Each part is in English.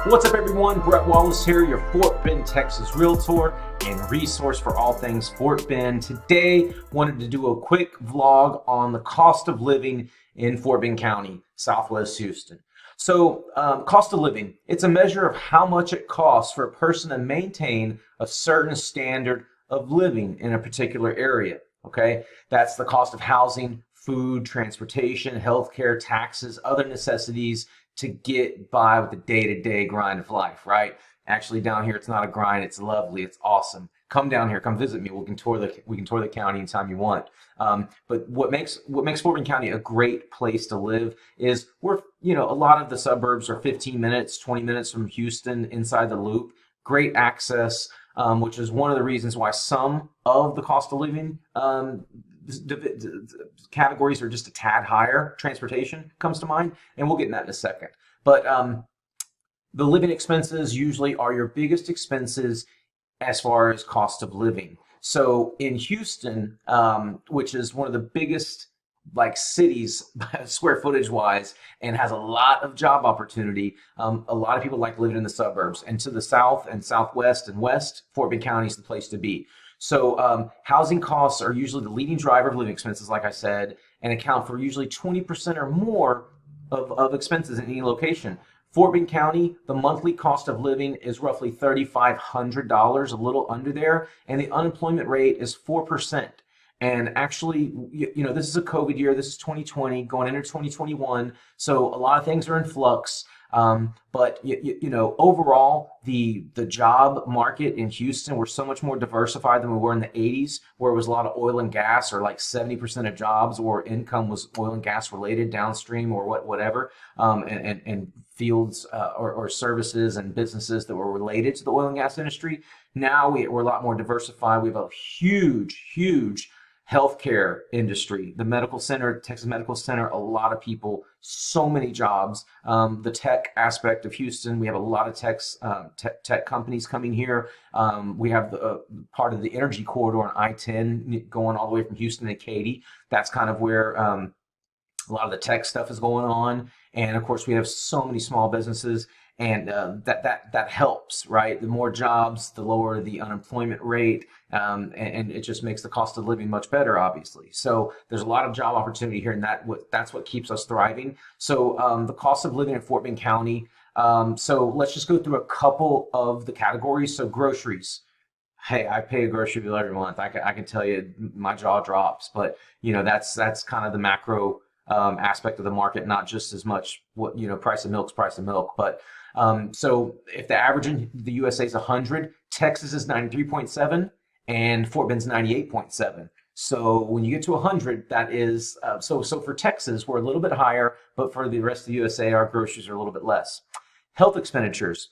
What's up everyone, Bret Wallace here, your Fort Bend, Texas Realtor and resource for all things Fort Bend. Today, wanted to do a quick vlog on the cost of living in Fort Bend County, Southwest Houston. So, cost of living, it's a measure of how much it costs for a person to maintain a certain standard of living in a particular area, okay? That's the cost of housing, food, transportation, healthcare, taxes, other necessities, to get by with the day-to-day grind of life, right? Actually, down here, it's not a grind. It's lovely. It's awesome. Come down here. Come visit me. We can tour the county anytime you want. But what makes Fort Bend County a great place to live is a lot of the suburbs are 15 minutes, 20 minutes from Houston inside the loop. Great access, which is one of the reasons why some of the cost of living categories are just a tad higher. Transportation comes to mind, and we'll get in that in a second. But the living expenses usually are your biggest expenses as far as cost of living. So in Houston, which is one of the biggest cities square footage wise and has a lot of job opportunity, a lot of people like living in the suburbs. And to the south and southwest and west, Fort Bend County is the place to be. So housing costs are usually the leading driver of living expenses, like I said, and account for usually 20% or more of expenses in any location. Fort Bend County, the monthly cost of living is roughly $3,500, a little under there, and the unemployment rate is 4%. And actually, this is a COVID year. This is 2020, going into 2021. So a lot of things are in flux. But overall, the job market in Houston, we're so much more diversified than we were in the 80s, where it was a lot of oil and gas, or like 70% of jobs or income was oil and gas related, downstream or whatever, and fields or services and businesses that were related to the oil and gas industry. Now we're a lot more diversified. We have a huge healthcare industry, the medical center, Texas Medical Center, a lot of people, so many jobs. The tech aspect of Houston, we have a lot of tech companies coming here. We have the part of the energy corridor on I-10 going all the way from Houston to Katy. That's kind of where a lot of the tech stuff is going on. And of course, we have so many small businesses, and that helps, right? The more jobs, the lower the unemployment rate, and it just makes the cost of living much better, obviously. So there's a lot of job opportunity here, and that's what keeps us thriving. So the cost of living in Fort Bend County. So let's just go through a couple of the categories. So groceries. Hey, I pay a grocery bill every month. I can tell you, my jaw drops. But that's kind of the macro aspect of the market, not just as much price of milk's price of milk, but so if the average in the USA is 100, Texas is 93.7 and Fort Bend's 98.7. So when you get to 100, that is so for Texas we're a little bit higher, but for the rest of the USA our groceries are a little bit less. Health expenditures,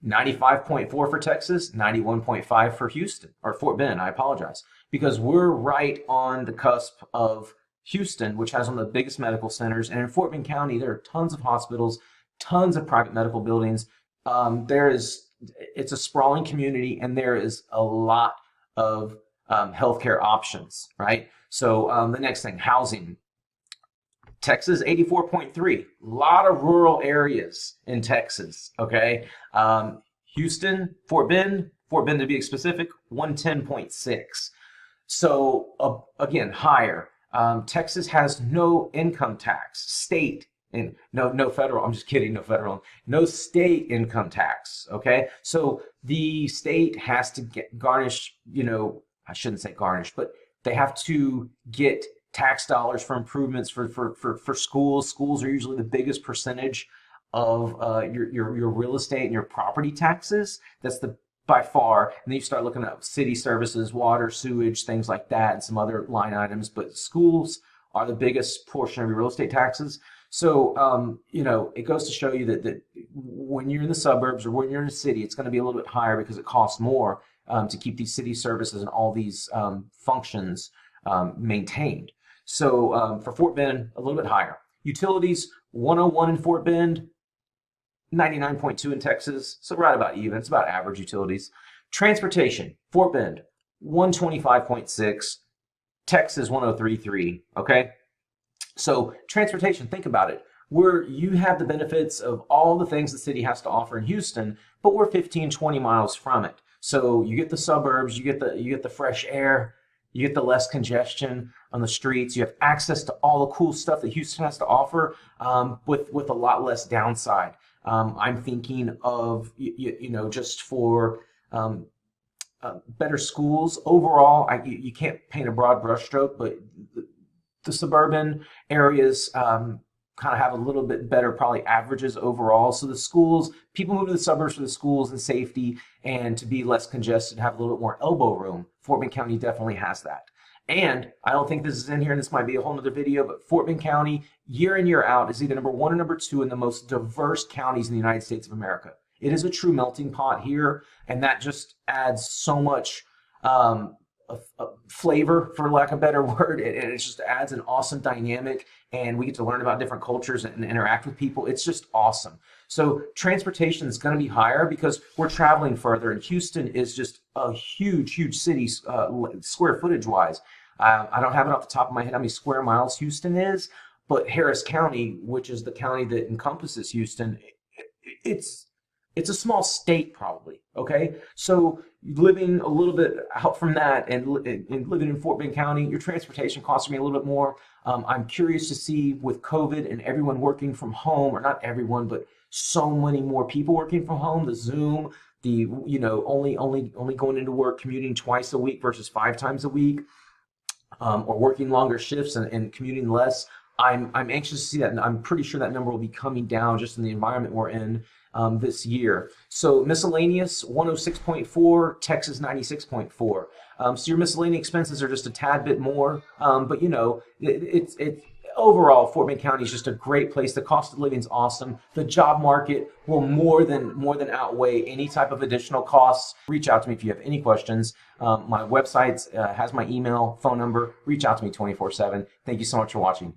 95.4 for Texas, 91.5 for Houston, or Fort Bend, I apologize, because we're right on the cusp of Houston, which has one of the biggest medical centers, and in Fort Bend County there are tons of hospitals, tons of private medical buildings. It's a sprawling community, and there is a lot of healthcare options, right? So the next thing, housing. Texas, 84.3. A lot of rural areas in Texas, okay? Houston, Fort Bend to be specific, 110.6. So again, higher. Texas has no income tax, state, and no federal. I'm just kidding, no federal, no state income tax. Okay, so the state has to garnish. I shouldn't say garnish, but they have to get tax dollars for improvements for schools. Schools are usually the biggest percentage of your real estate and your property taxes. That's by far. And then you start looking at city services, water, sewage, things like that, and some other line items. But schools are the biggest portion of your real estate taxes. So, it goes to show you that when you're in the suburbs or when you're in a city, it's going to be a little bit higher because it costs more to keep these city services and all these functions maintained. So for Fort Bend, a little bit higher. Utilities, 101 in Fort Bend, 99.2 in Texas, so right about even. It's about average utilities. Transportation, Fort Bend, 125.6, Texas 103.3, okay? So transportation, think about it. where you have the benefits of all the things the city has to offer in Houston, but we're 15, 20 miles from it. So you get the suburbs, you get the fresh air, you get the less congestion on the streets. You have access to all the cool stuff that Houston has to offer, with a lot less downside. I'm thinking of just for better schools overall. You can't paint a broad brushstroke, but the suburban areas kind of have a little bit better probably averages overall. So the schools, people move to the suburbs for the schools and safety and to be less congested, have a little bit more elbow room. Fort Bend County definitely has that. And I don't think this is in here, and this might be a whole nother video, but Fort Bend County, year in, year out, is either number 1 or number 2 in the most diverse counties in the United States of America. It is a true melting pot here, and that just adds so much flavor, for lack of a better word, and it just adds an awesome dynamic, and we get to learn about different cultures and interact with people. It's just awesome. So transportation is going to be higher because we're traveling further, and Houston is just a huge city, square footage wise. I don't have it off the top of my head how many square miles Houston is, but Harris County, which is the county that encompasses Houston, it's a small state probably, okay? So living a little bit out from that and living in Fort Bend County, your transportation costs me a little bit more. I'm curious to see with COVID and everyone working from home, or not everyone, but so many more people working from home, the Zoom, the only going into work, commuting twice a week versus 5 times a week, or working longer shifts and commuting less. I'm anxious to see that, and I'm pretty sure that number will be coming down just in the environment we're in this year. So miscellaneous 106.4, Texas 96.4. So your miscellaneous expenses are just a tad bit more, but it's overall Fort Bend County is just a great place. The cost of living is awesome. The job market will more than outweigh any type of additional costs. Reach out to me if you have any questions. My website has my email, phone number. Reach out to me 24/7. Thank you so much for watching.